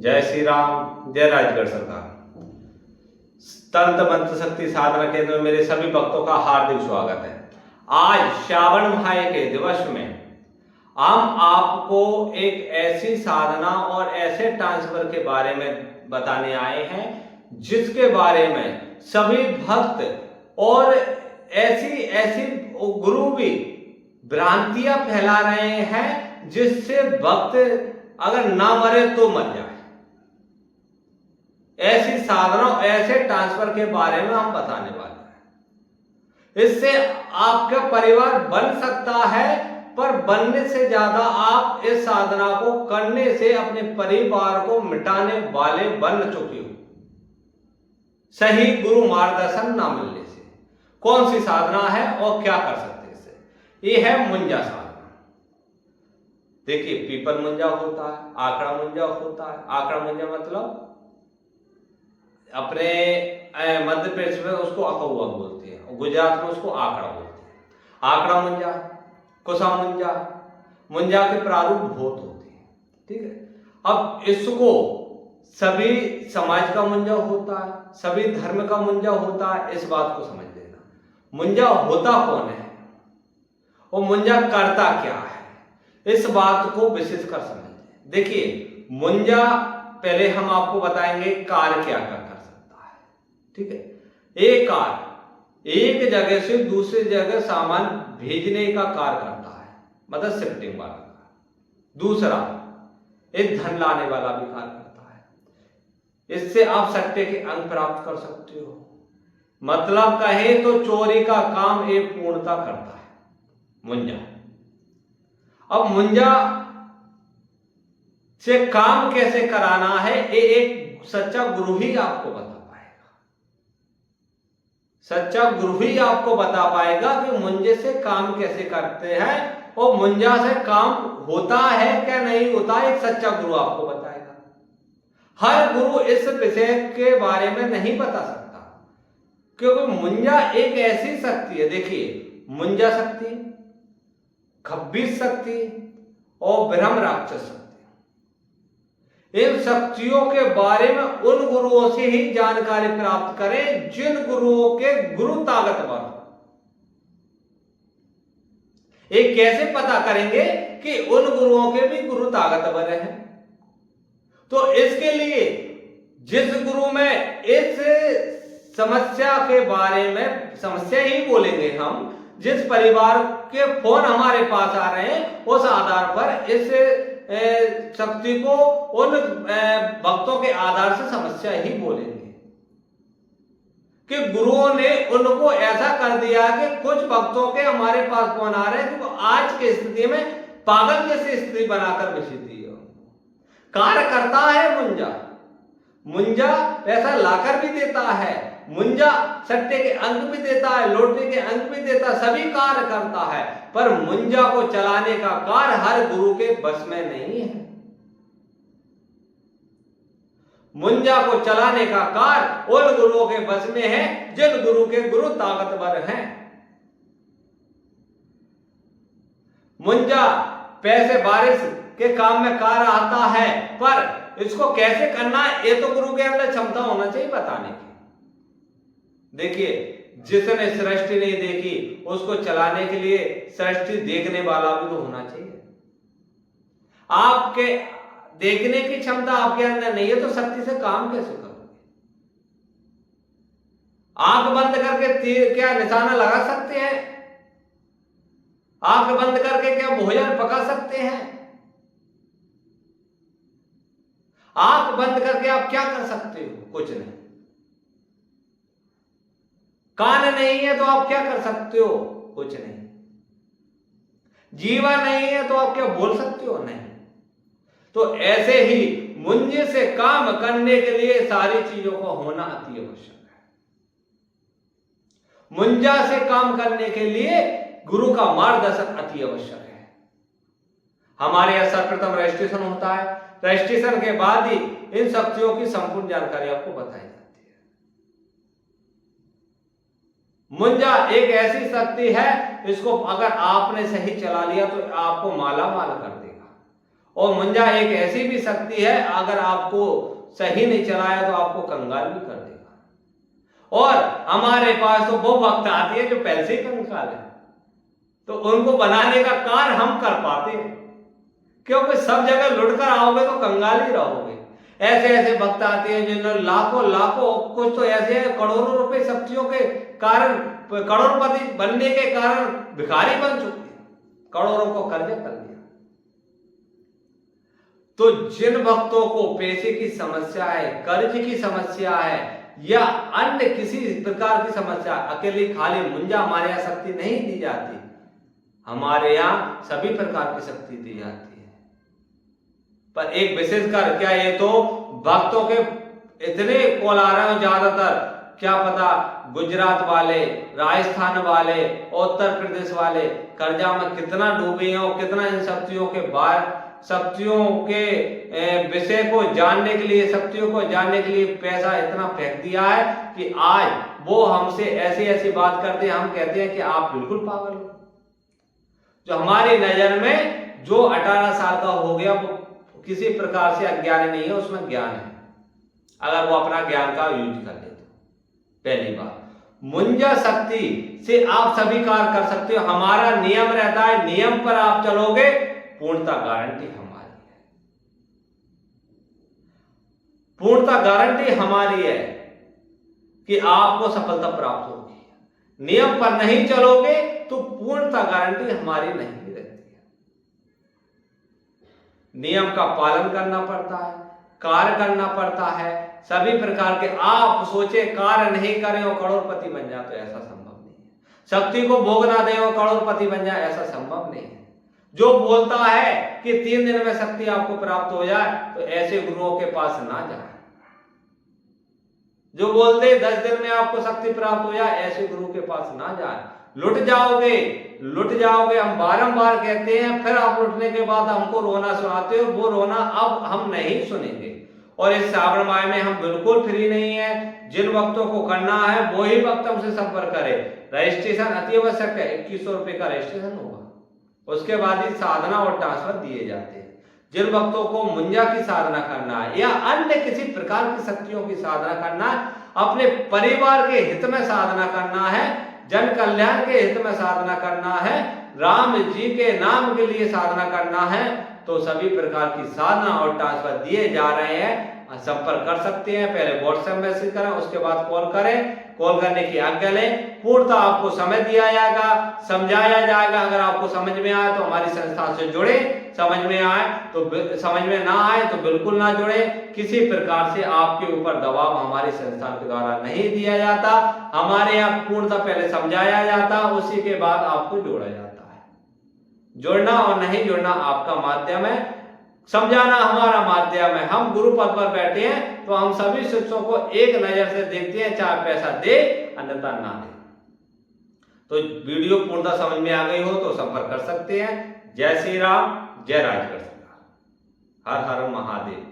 जय श्री राम, जय राजगढ़ सरकार। तंत्र मंत्र शक्ति साधना केंद्र में मेरे सभी भक्तों का हार्दिक स्वागत है। आज श्रावण माह के दिवस में हम आपको एक ऐसी साधना और ऐसे ट्रांसफर के बारे में बताने आए हैं जिसके बारे में सभी भक्त और ऐसी गुरु भी भ्रांतियां फैला रहे हैं जिससे भक्त अगर ना मरे तो मर जाए। ऐसी साधना, ऐसे ट्रांसफर के बारे में हम बताने वाले हैं। इससे आपका परिवार बन सकता है, पर बनने से ज्यादा आप इस साधना को करने से अपने परिवार को मिटाने वाले बन चुके हो, सही गुरु मार्गदर्शन ना मिलने से। कौन सी साधना है और क्या कर सकते हैं इससे? ये है मुंजा साधना। देखिए, पीपल मुंजा होता है, आंकड़ा मुंजा होता है। आंकड़ा मुंजा मतलब अपने मध्य प्रदेश में उसको अखौवा बोलते हैं और गुजरात में उसको आंकड़ा बोलते हैं। आंकड़ा मुंजा, कुसा मुंजा, मुंजा के प्रारूप बहुत होते हैं। ठीक है। अब इसको सभी समाज का मुंजा होता है, सभी धर्म का मुंजा होता है, इस बात को समझ लेना। मुंजा होता कौन है और मुंजा करता क्या है, इस बात को विशेष कर समझें। देखिए, मुंजा पहले हम आपको बताएंगे कार्य क्या कर सकता है। ठीक है। एक कार्य एक जगह से दूसरी जगह सामान भेजने का कार्य करता है, मतलब शिफ्टिंग वाला कार्य। दूसरा, एक धन लाने वाला भी कार्य करता है। इससे आप सट्टे के अंक प्राप्त कर सकते हो। मतलब कहे तो चोरी का काम एक पूर्णता करता है मुंजा। अब मुंजा से काम कैसे कराना है, ये एक सच्चा गुरु ही आपको बता पाएगा। सच्चा गुरु ही आपको बता पाएगा कि मुंजे से काम कैसे करते हैं और मुंजा से काम होता है क्या नहीं होता, एक सच्चा गुरु आपको बताएगा। हर गुरु इस विषय के बारे में नहीं बता सकता, क्योंकि मुंजा एक ऐसी शक्ति है। देखिए, मुंजा शक्ति, खब्बीस शक्ति और ब्रह्म राक्षस शक्ति, इन शक्तियों के बारे में उन गुरुओं से ही जानकारी प्राप्त करें जिन गुरुओं के गुरु ताकतवर हो। एक कैसे पता करेंगे कि उन गुरुओं के भी गुरु ताकतवर हैं? तो इसके लिए जिस गुरु में इस समस्या के बारे में, समस्या ही बोलेंगे हम, जिस परिवार के फोन हमारे पास आ रहे हैं, उस आधार पर इस शक्ति को उन भक्तों के आधार से समस्या ही बोलेंगे कि गुरुओं ने उनको ऐसा कर दिया कि कुछ भक्तों के हमारे पास फोन आ रहे हैं कि वो आज की स्थिति में पागल जैसी स्थिति बनाकर बेच दी है। कार्य करता है मुंजा। मुंजा पैसा लाकर भी देता है, मुंजा सट्टे के अंक भी देता है, लॉटरी के अंक भी देता है, सभी कार्य करता है, पर मुंजा को चलाने का कार्य हर गुरु के बस में नहीं है। मुंजा को चलाने का कार्य उन गुरुओं के बस में है जिन गुरु के गुरु ताकतवर हैं। मुंजा पैसे बारिश के काम में कार्य आता है, पर इसको कैसे करना है ये तो गुरु के अंदर क्षमता होना चाहिए बताने की। देखिए, जिसने सृष्टि नहीं देखी उसको चलाने के लिए सृष्टि देखने वाला भी तो होना चाहिए। आपके देखने की क्षमता आपके अंदर नहीं है तो शक्ति से काम कैसे करोगे? आंख बंद करके तीर क्या निशाना लगा सकते हैं? आंख बंद करके क्या भोजन पका सकते हैं? आंख बंद करके आप क्या कर सकते हो? कुछ नहीं। कान नहीं है तो आप क्या कर सकते हो? कुछ नहीं। जीवा नहीं है तो आप क्या बोल सकते हो? नहीं। तो ऐसे ही मुंजे से काम करने के लिए सारी चीजों का होना अति आवश्यक है। मुंजा से काम करने के लिए गुरु का मार्गदर्शन अति आवश्यक है। हमारे यहां सर्वप्रथम रजिस्ट्रेशन होता है, रजिस्ट्रेशन के बाद ही इन शक्तियों की संपूर्ण जानकारी आपको बताई जाती है। मुंजा एक ऐसी शक्ति है, इसको अगर आपने सही चला लिया तो आपको माला माल कर देगा और मुंजा एक ऐसी भी शक्ति है, अगर आपको सही नहीं चलाया तो आपको कंगाल भी कर देगा। और हमारे पास तो वो वक्त आती है जो पहले से ही कंगाल है, तो उनको बनाने का कार्य हम कर पाते हैं, क्योंकि सब जगह लुटकर आओगे तो कंगाल ही रहोगे। ऐसे ऐसे वक्त आते हैं जिन्होंने लाखों लाखों, कुछ तो ऐसे हैं करोड़ों रुपए शक्तियों के कारण, करोड़पति बनने के कारण भिखारी बन चुके हैं, करोड़ों को कर्ज कर लिया। तो जिन भक्तों को पैसे की समस्या है, कर्ज की समस्या है, या अन्य किसी प्रकार की समस्या, अकेली खाली मुंजा हमारे यहाँ शक्ति नहीं दी जाती, हमारे यहाँ सभी प्रकार की शक्ति दी जाती है। पर एक विशेषकर क्या, ये तो भक्तों के इतने कॉल आ रहे हो ज्यादातर, क्या पता गुजरात वाले, राजस्थान वाले, उत्तर प्रदेश वाले कर्जा में कितना डूबे हो, कितना इन शक्तियों के बाद, शक्तियों के विषय को जानने के लिए, शक्तियों को जानने के लिए पैसा इतना फेंक दिया है कि आज वो हमसे ऐसी ऐसी बात करते हैं, हम कहते हैं कि आप बिल्कुल पागल हो। जो हमारी नजर में जो 18 साल का हो गया वो किसी प्रकार से अज्ञानी नहीं है, उसमें ज्ञान है, अगर वो अपना ज्ञान का यूज कर ले तो। पहली बात, मुंजा शक्ति से आप सभी कार्य कर सकते हो। हमारा नियम रहता है, नियम पर आप चलोगे, पूर्णता गारंटी हमारी है, पूर्णता गारंटी हमारी है कि आपको सफलता प्राप्त होगी। नियम पर नहीं चलोगे तो पूर्णता गारंटी हमारी नहीं रहती है। नियम का पालन करना पड़ता है, कार्य करना पड़ता है, सभी प्रकार के। आप सोचे कार्य नहीं करें और करोड़पति बन जाए तो ऐसा संभव नहीं है। शक्ति को भोग ना दें और करोड़पति बन जाए ऐसा संभव नहीं है। जो बोलता है कि 3 दिन में शक्ति आपको प्राप्त हो जाए तो ऐसे गुरुओं के पास ना जाए। जो बोलते 10 दिन में आपको शक्ति प्राप्त हो जाए ऐसे गुरु के पास ना जाए, लुट जाओगे, लुट जाओगे। हम बारंबार कहते हैं, फिर आप लुटने के बाद हमको रोना सुनाते हो, वो रोना अब हम नहीं सुनेंगे। और इस श्रावण माह में हम बिल्कुल फ्री नहीं है। जिन वक्तों को करना है वही वक्त हमसे संपर्क करें। रजिस्ट्रेशन अति आवश्यक है, 2100 रुपए का रजिस्ट्रेशन होगा, उसके बाद ही साधना और ट्रांसफर दिए जाते हैं। जिन भक्तों को मुंजा की साधना करना है या अन्य किसी प्रकार की शक्तियों की साधना करना है, अपने परिवार के हित में साधना करना है, जन कल्याण के हित में साधना करना है, राम जी के नाम के लिए साधना करना है, तो सभी प्रकार की साधना और ट्रांसफर दिए जा रहे हैं। संपर्क कर सकते हैं। पहले व्हाट्सएप मैसेज करें, उसके बाद कॉल करें। कॉल करने की आज्ञा लें। पूर्णतः आपको समय दिया जाएगा, समझाया जाएगा। अगर आपको समझ में आए तो हमारी संस्था से जुड़े, समझ में आए तो, समझ में ना आए तो बिल्कुल ना जुड़े। किसी प्रकार से आपके ऊपर दबाव हमारी संस्था के द्वारा नहीं दिया जाता। हमारे यहाँ पूर्णतः पहले समझाया जाता, उसी के बाद आपको जोड़ा जाता है। जुड़ना और नहीं जुड़ना आपका माध्यम है, समझाना हमारा माध्यम है। हम गुरु पद पर बैठे हैं तो हम सभी शिष्यों को एक नजर से देखते हैं, चाहे पैसा दे अन्यथा ना दे। तो वीडियो पूर्णतः समझ में आ गई हो तो संपर्क कर सकते हैं। जय श्री राम, जय राजगढ़। हर हर महादेव।